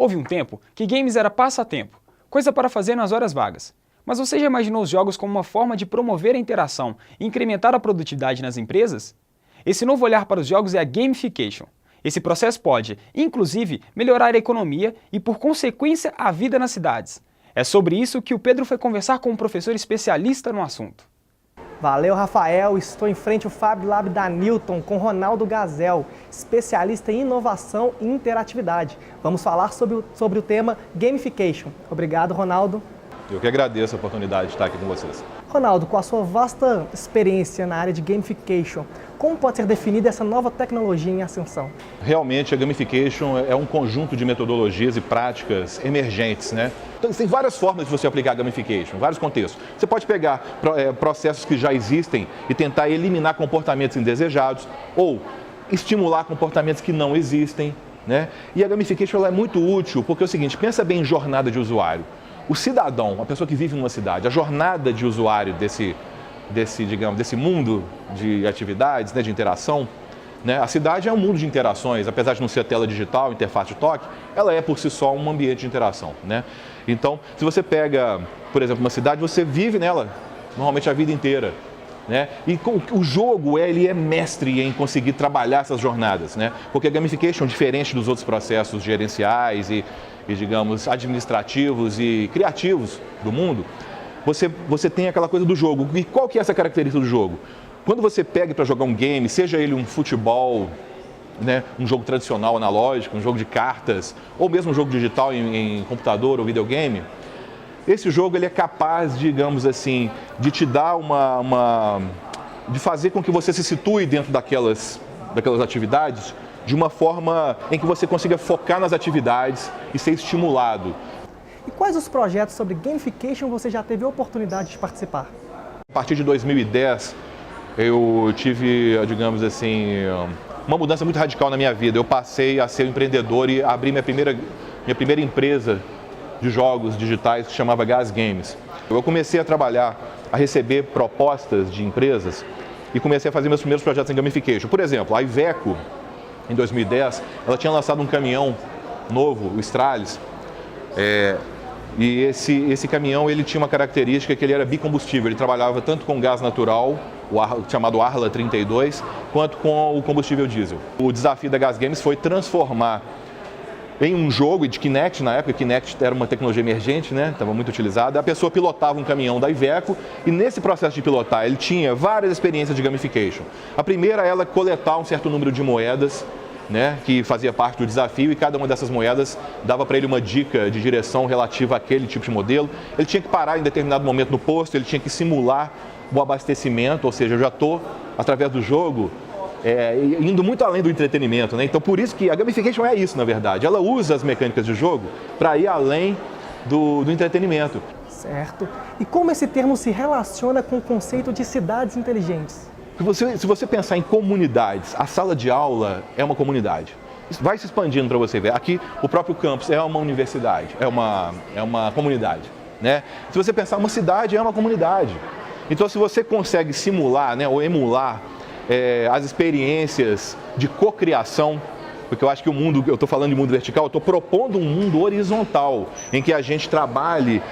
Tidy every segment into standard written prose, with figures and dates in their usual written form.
Houve um tempo que games era passatempo, coisa para fazer nas horas vagas. Mas você já imaginou os jogos como uma forma de promover a interação e incrementar a produtividade nas empresas? Esse novo olhar para os jogos é a gamification. Esse processo pode, inclusive, melhorar a economia e, por consequência, a vida nas cidades. É sobre isso que o Pedro foi conversar com um professor especialista no assunto. Valeu, Rafael. Estou em frente ao Fab Lab da Newton com Ronaldo Gazel, especialista em inovação e interatividade. Vamos falar sobre o tema gamification. Obrigado, Ronaldo. Eu que agradeço a oportunidade de estar aqui com vocês. Ronaldo, com a sua vasta experiência na área de gamification, como pode ser definida essa nova tecnologia em ascensão? Realmente a gamification é um conjunto de metodologias e práticas emergentes, né? Então, tem várias formas de você aplicar a gamification, vários contextos. Você pode pegar processos que já existem e tentar eliminar comportamentos indesejados ou estimular comportamentos que não existem, né? E a gamification ela é muito útil porque é o seguinte, pensa bem em jornada de usuário. O cidadão, a pessoa que vive numa cidade, a jornada de usuário desse mundo de atividades, né, de interação, né? A cidade é um mundo de interações, apesar de não ser a tela digital, interface de toque, ela é por si só um ambiente de interação, né? Então, se você pega, por exemplo, uma cidade, você vive nela normalmente a vida inteira, né? E o jogo ele é mestre em conseguir trabalhar essas jornadas, né? Porque a gamification, diferente dos outros processos gerenciais e digamos, administrativos e criativos do mundo, você tem aquela coisa do jogo. E qual que é essa característica do jogo? Quando você pega para jogar um game, seja ele um futebol, né, um jogo tradicional analógico, um jogo de cartas, ou mesmo um jogo digital em computador ou videogame, esse jogo ele é capaz, digamos assim, de te dar de fazer com que você se situe dentro daquelas atividades de uma forma em que você consiga focar nas atividades e ser estimulado. E quais os projetos sobre gamification você já teve a oportunidade de participar? A partir de 2010, eu tive, digamos assim, uma mudança muito radical na minha vida. Eu passei a ser um empreendedor e abri minha primeira empresa de jogos digitais que se chamava Gas Games. Eu comecei a trabalhar, a receber propostas de empresas e comecei a fazer meus primeiros projetos em gamification. Por exemplo, a Iveco, em 2010, ela tinha lançado um caminhão novo, o Stralis, e esse caminhão ele tinha uma característica que ele era bicombustível, ele trabalhava tanto com gás natural, chamado Arla 32, quanto com o combustível diesel. O desafio da Gas Games foi transformar em um jogo de Kinect, na época Kinect era uma tecnologia emergente, né? Estava muito utilizada, a pessoa pilotava um caminhão da Iveco e nesse processo de pilotar ele tinha várias experiências de gamification. A primeira é ela coletar um certo número de moedas, né, que fazia parte do desafio e cada uma dessas moedas dava para ele uma dica de direção relativa àquele tipo de modelo. Ele tinha que parar em determinado momento no posto, ele tinha que simular o abastecimento, ou seja, eu já estou, através do jogo, indo muito além do entretenimento, né? Então, por isso que a gamification é isso, na verdade. Ela usa as mecânicas de jogo para ir além do entretenimento. Certo. E como esse termo se relaciona com o conceito de cidades inteligentes? Se você pensar em comunidades, a sala de aula é uma comunidade. Vai se expandindo para você ver. Aqui, o próprio campus é uma universidade, é uma comunidade, né? Se você pensar, uma cidade é uma comunidade. Então, se você consegue simular, né, ou emular as experiências de cocriação, porque eu acho que o mundo, eu estou falando de mundo vertical, eu estou propondo um mundo horizontal, em que a gente trabalhe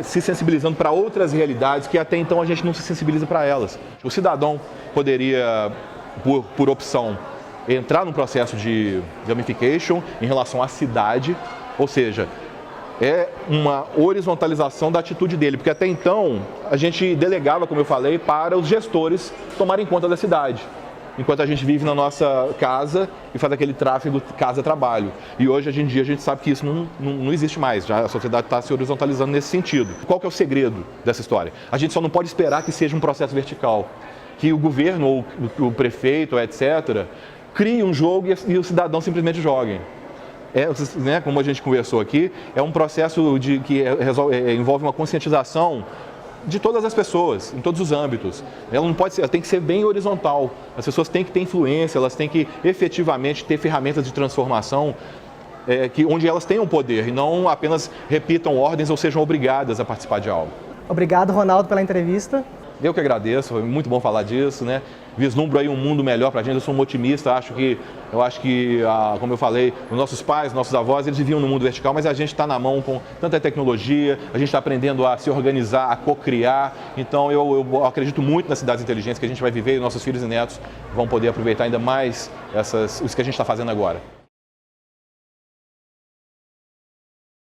se sensibilizando para outras realidades que até então a gente não se sensibiliza para elas. O cidadão poderia, por opção, entrar num processo de gamification em relação à cidade, ou seja, é uma horizontalização da atitude dele, porque até então a gente delegava, como eu falei, para os gestores tomarem conta da cidade, enquanto a gente vive na nossa casa e faz aquele tráfego casa-trabalho. E hoje, em dia, a gente sabe que isso não existe mais, já a sociedade está se horizontalizando nesse sentido. Qual que é o segredo dessa história? A gente só não pode esperar que seja um processo vertical, que o governo ou o prefeito, etc., crie um jogo e o cidadão simplesmente jogue. Né, como a gente conversou aqui, é um processo que envolve uma conscientização de todas as pessoas, em todos os âmbitos. Ela não pode ser, ela tem que ser bem horizontal. As pessoas têm que ter influência, elas têm que efetivamente ter ferramentas de transformação onde elas tenham poder e não apenas repitam ordens ou sejam obrigadas a participar de algo. Obrigado, Ronaldo, pela entrevista. Eu que agradeço, foi muito bom falar disso, né? vislumbro aí um mundo melhor para a gente. Eu sou um otimista, eu acho que, como eu falei, os nossos pais, nossos avós, eles viviam no mundo vertical, mas a gente está na mão com tanta tecnologia, a gente está aprendendo a se organizar, a co-criar. Então eu acredito muito nas cidades inteligentes que a gente vai viver e nossos filhos e netos vão poder aproveitar ainda mais isso que a gente está fazendo agora.